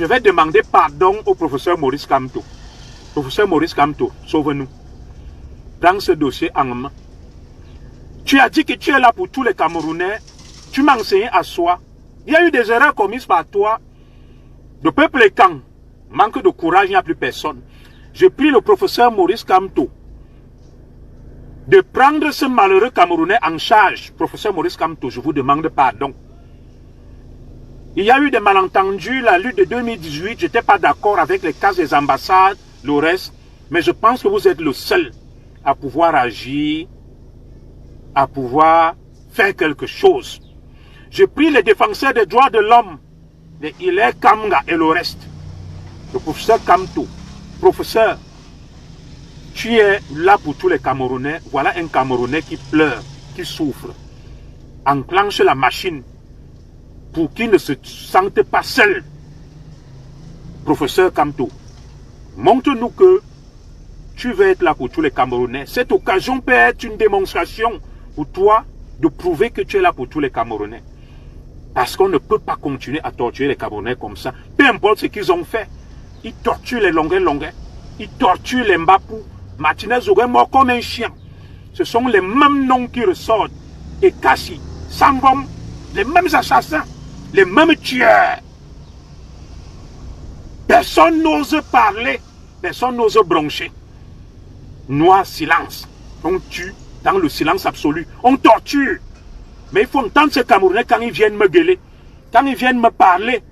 je vais demander pardon au professeur Maurice Kamto. Professeur Maurice Kamto, sauve-nous. Dans ce dossier en main. Tu as dit que tu es là pour tous les Camerounais. Tu m'as enseigné à soi. Il y a eu des erreurs commises par toi. Le peuple est quand? Manque de courage, il n'y a plus personne. Je prie le professeur Maurice Kamto de prendre ce malheureux Camerounais en charge. Professeur Maurice Kamto, je vous demande pardon. Il y a eu des malentendus, la lutte de 2018, je n'étais pas d'accord avec les cas des ambassades, le reste, mais je pense que vous êtes le seul à pouvoir agir, à pouvoir faire quelque chose. Je prie les défenseurs des droits de l'homme, les Hilaire Kamga et le reste, le professeur Kamto, professeur, tu es là pour tous les Camerounais. Voilà un Camerounais qui pleure, qui souffre. Enclenche la machine pour qu'il ne se sente pas seul. Professeur Kamto, montre-nous que tu veux être là pour tous les Camerounais. Cette occasion peut être une démonstration pour toi de prouver que tu es là pour tous les Camerounais. Parce qu'on ne peut pas continuer à torturer les Camerounais comme ça. Peu importe ce qu'ils ont fait. Ils torturent les Longuet. Ils torturent les Mbapou. Martinez Zogué mort comme un chien. Ce sont les mêmes noms qui ressortent. Et Kassi, Sambom, les mêmes assassins, les mêmes tueurs. Personne n'ose parler. Personne n'ose broncher. Noir silence. On tue dans le silence absolu. On torture. Mais il faut entendre ces Camerounais quand ils viennent me gueuler. Quand ils viennent me parler.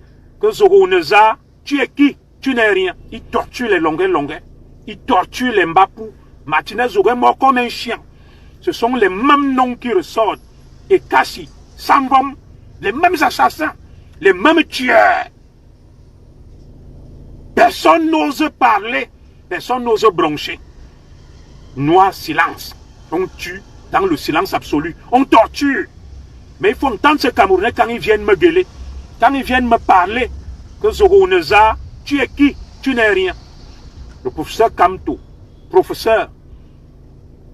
Que Zoroneza, tu es qui? Tu n'es rien. Ils torturent les Longuet. Ils torturent les Mbapou. Martinez Zogué mort comme un chien. Ce sont les mêmes noms qui ressortent. Et Kassi, Sambom, les mêmes assassins, les mêmes tueurs. Personne n'ose parler. Personne n'ose broncher. Noir silence. On tue dans le silence absolu. On torture. Mais il faut entendre ces Camerounais quand ils viennent me gueuler. Quand ils viennent me parler. Que Zoroneza, tu es qui? Tu n'es rien. Le professeur Kamto, professeur,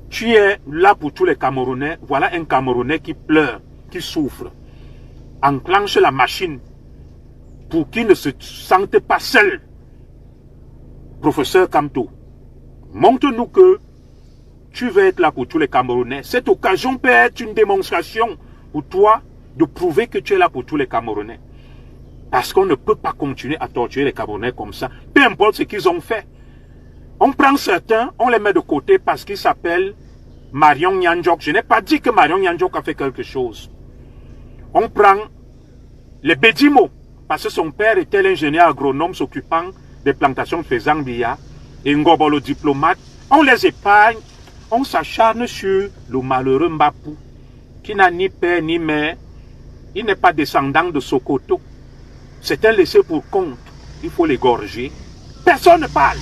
tu es là pour tous les Camerounais. Voilà un Camerounais qui pleure, qui souffre. Enclenche la machine pour qu'il ne se sente pas seul. Professeur Kamto, montre-nous que tu veux être là pour tous les Camerounais. Cette occasion peut être une démonstration pour toi de prouver que tu es là pour tous les Camerounais. Parce qu'on ne peut pas continuer à torturer les Camerounais comme ça. Peu importe ce qu'ils ont fait. On prend certains, on les met de côté parce qu'ils s'appellent Marion Nyanjok. Je n'ai pas dit que Marion Nyanjok a fait quelque chose. On prend les Bedimo, parce que son père était l'ingénieur agronome s'occupant des plantations de Fezangbia, et Ngobo le diplomate. On les épargne, on s'acharne sur le malheureux Mbapou, qui n'a ni père ni mère. Il n'est pas descendant de Sokoto. C'est un laissé pour compte. Il faut l'égorger. Personne ne parle.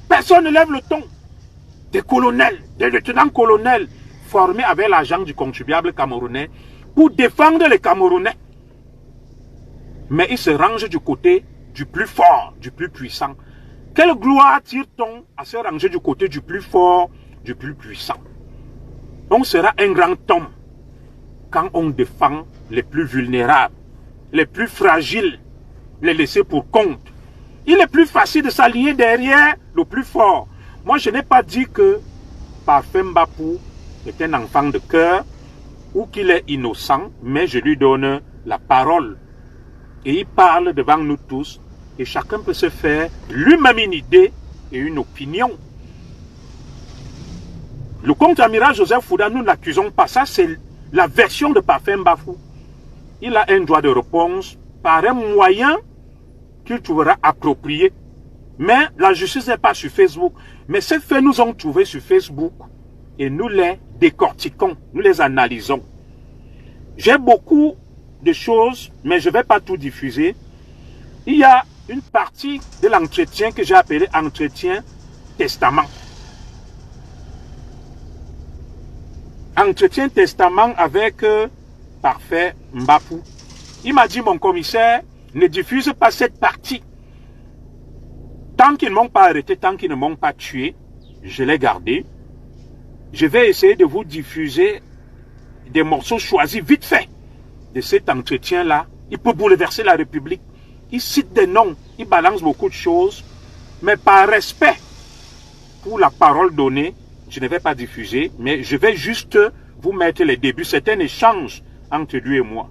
Personne ne lève le ton. Des colonels, des lieutenants-colonels formés avec l'argent du contribuable camerounais pour défendre les Camerounais. Mais ils se rangent du côté du plus fort, du plus puissant. Quelle gloire tire-t-on à se ranger du côté du plus fort, du plus puissant? On sera un grand homme quand on défend les plus vulnérables, les plus fragiles, les laisser pour compte. Il est plus facile de s'aligner derrière le plus fort. Moi, je n'ai pas dit que Parfait Mbapou est un enfant de cœur ou qu'il est innocent, mais je lui donne la parole. Et il parle devant nous tous et chacun peut se faire lui-même une idée et une opinion. Le contre-amiral Joseph Fouda, nous ne l'accusons pas. Ça, c'est la version de Parfait Mbapou. Il a un droit de réponse par un moyen qu'il trouvera approprié. Mais la justice n'est pas sur Facebook. Mais ces faits nous ont trouvés sur Facebook et nous les décortiquons, nous les analysons. J'ai beaucoup de choses, mais je ne vais pas tout diffuser. Il y a une partie de l'entretien que j'ai appelé entretien testament. Entretien testament avec Parfait Mbapou. Il m'a dit, mon commissaire, ne diffuse pas cette partie. Tant qu'ils ne m'ont pas arrêté, tant qu'ils ne m'ont pas tué, je l'ai gardé. Je vais essayer de vous diffuser des morceaux choisis vite fait de cet entretien-là. Il peut bouleverser la République. il cite des noms, il balance beaucoup de choses, mais par respect pour la parole donnée, je ne vais pas diffuser, mais je vais juste vous mettre les débuts. C'est un échange entre lui et moi.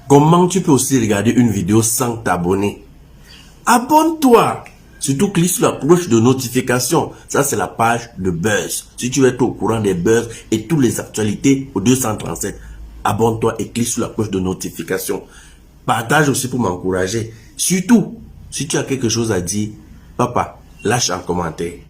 Comment tu peux aussi regarder une vidéo sans t'abonner? Abonne-toi! Surtout clique sur la cloche de notification. Ça, c'est la page de Buzz. Si tu veux être au courant des buzz et toutes les actualités au 237, abonne-toi et clique sur la cloche de notification. Partage aussi pour m'encourager. Surtout, si tu as quelque chose à dire, papa, lâche un commentaire.